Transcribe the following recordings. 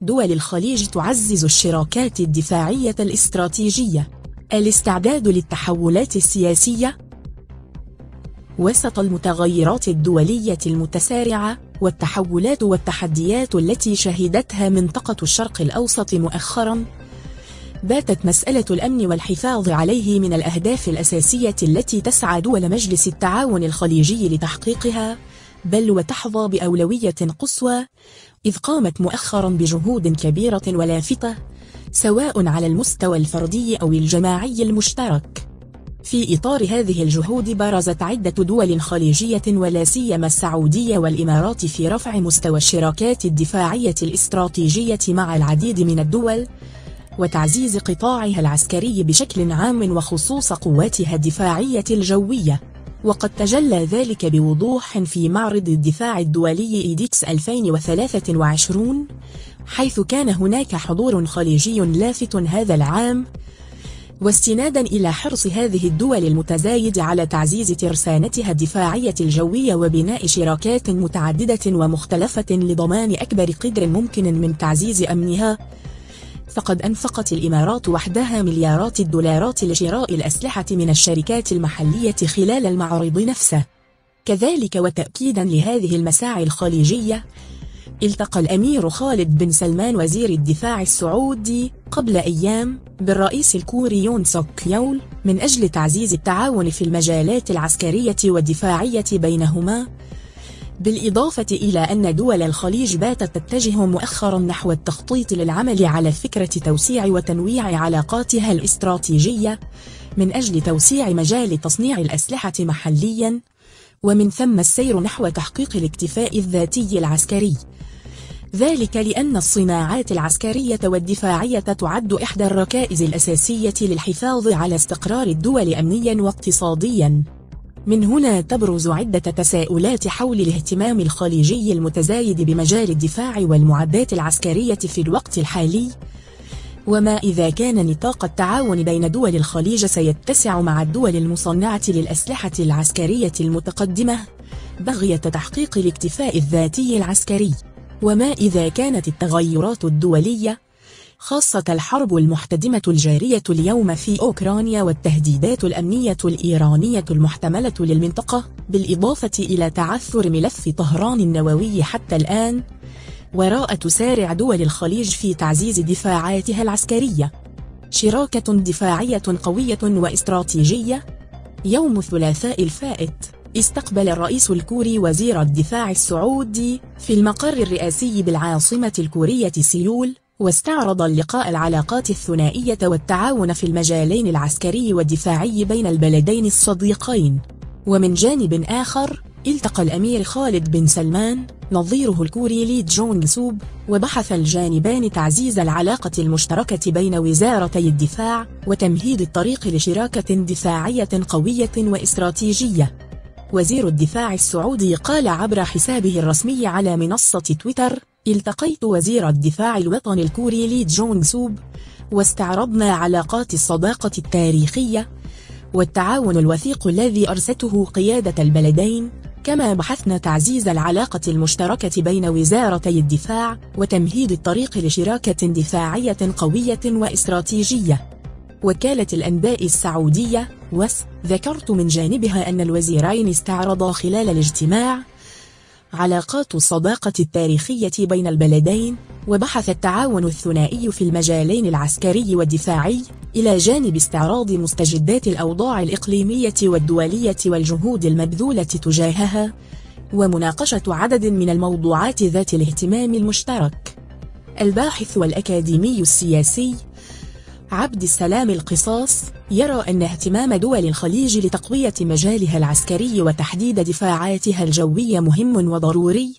دول الخليج تعزز الشراكات الدفاعية الاستراتيجية. الاستعداد للتحولات السياسية وسط المتغيرات الدولية المتسارعة والتحولات والتحديات التي شهدتها منطقة الشرق الأوسط مؤخراً، باتت مسألة الأمن والحفاظ عليه من الأهداف الأساسية التي تسعى دول مجلس التعاون الخليجي لتحقيقها، بل وتحظى بأولوية قصوى، إذ قامت مؤخراً بجهود كبيرة ولافتة سواء على المستوى الفردي أو الجماعي المشترك. في إطار هذه الجهود برزت عدة دول خليجية ولا سيما السعودية والإمارات في رفع مستوى الشراكات الدفاعية الاستراتيجية مع العديد من الدول، وتعزيز قطاعها العسكري بشكل عام وخصوص قواتها الدفاعية الجوية. وقد تجلى ذلك بوضوح في معرض الدفاع الدولي إيدكس 2023، حيث كان هناك حضور خليجي لافت هذا العام، واستنادا إلى حرص هذه الدول المتزايد على تعزيز ترسانتها الدفاعية الجوية وبناء شراكات متعددة ومختلفة لضمان أكبر قدر ممكن من تعزيز أمنها، فقد أنفقت الإمارات وحدها مليارات الدولارات لشراء الأسلحة من الشركات المحلية خلال المعرض نفسه. كذلك وتأكيدا لهذه المساعي الخليجية، التقى الأمير خالد بن سلمان وزير الدفاع السعودي قبل أيام بالرئيس الكوري يون سوك يول من أجل تعزيز التعاون في المجالات العسكرية والدفاعية بينهما، بالإضافة إلى أن دول الخليج باتت تتجه مؤخرا نحو التخطيط للعمل على فكرة توسيع وتنويع علاقاتها الاستراتيجية من أجل توسيع مجال تصنيع الأسلحة محليا، ومن ثم السير نحو تحقيق الاكتفاء الذاتي العسكري. ذلك لأن الصناعات العسكرية والدفاعية تعد إحدى الركائز الأساسية للحفاظ على استقرار الدول أمنيا واقتصاديا. من هنا تبرز عدة تساؤلات حول الاهتمام الخليجي المتزايد بمجال الدفاع والمعدات العسكرية في الوقت الحالي، وما إذا كان نطاق التعاون بين دول الخليج سيتسع مع الدول المصنعة للأسلحة العسكرية المتقدمة بغية تحقيق الاكتفاء الذاتي العسكري، وما إذا كانت التغيرات الدولية خاصة الحرب المحتدمة الجارية اليوم في أوكرانيا والتهديدات الأمنية الإيرانية المحتملة للمنطقة، بالإضافة إلى تعثر ملف طهران النووي حتى الآن، وراء تسارع دول الخليج في تعزيز دفاعاتها العسكرية. شراكة دفاعية قوية واستراتيجية. يوم الثلاثاء الفائت استقبل الرئيس الكوري وزير الدفاع السعودي في المقر الرئاسي بالعاصمة الكورية سيول، واستعرض اللقاء العلاقات الثنائية والتعاون في المجالين العسكري والدفاعي بين البلدين الصديقين. ومن جانب آخر التقى الأمير خالد بن سلمان نظيره الكوري لي جونغ سوب، وبحث الجانبان تعزيز العلاقة المشتركة بين وزارتي الدفاع وتمهيد الطريق لشراكة دفاعية قوية واستراتيجية. وزير الدفاع السعودي قال عبر حسابه الرسمي على منصة تويتر: التقيت وزير الدفاع الوطني الكوري لي جونغ سوب، واستعرضنا علاقات الصداقة التاريخية والتعاون الوثيق الذي أرسته قيادة البلدين، كما بحثنا تعزيز العلاقة المشتركة بين وزارتي الدفاع وتمهيد الطريق لشراكة دفاعية قوية واستراتيجية. وكالة الأنباء السعودية وس ذكرت من جانبها أن الوزيرين استعرضا خلال الاجتماع علاقات الصداقة التاريخية بين البلدين، وبحث التعاون الثنائي في المجالين العسكري والدفاعي، إلى جانب استعراض مستجدات الأوضاع الإقليمية والدولية والجهود المبذولة تجاهها، ومناقشة عدد من الموضوعات ذات الاهتمام المشترك. الباحث والأكاديمي السياسي عبد السلام القصاص يرى أن اهتمام دول الخليج لتقوية مجالها العسكري وتحديد دفاعاتها الجوية مهم وضروري،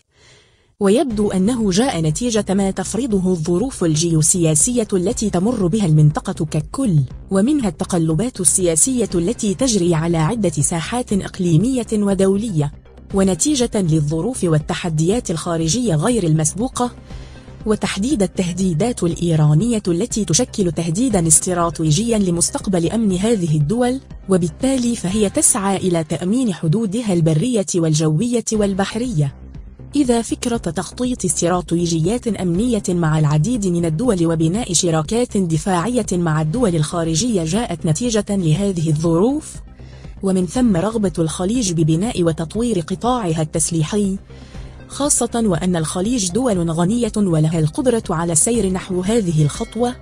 ويبدو أنه جاء نتيجة ما تفرضه الظروف الجيوسياسية التي تمر بها المنطقة ككل، ومنها التقلبات السياسية التي تجري على عدة ساحات إقليمية ودولية، ونتيجة للظروف والتحديات الخارجية غير المسبوقة، وتحديد التهديدات الإيرانية التي تشكل تهديدا استراتيجيا لمستقبل أمن هذه الدول، وبالتالي فهي تسعى إلى تأمين حدودها البرية والجوية والبحرية. إذا فكرة تخطيط استراتيجيات أمنية مع العديد من الدول وبناء شراكات دفاعية مع الدول الخارجية جاءت نتيجة لهذه الظروف، ومن ثم رغبة الخليج ببناء وتطوير قطاعها التسليحي، خاصة وأن الخليج دول غنية ولها القدرة على السير نحو هذه الخطوة.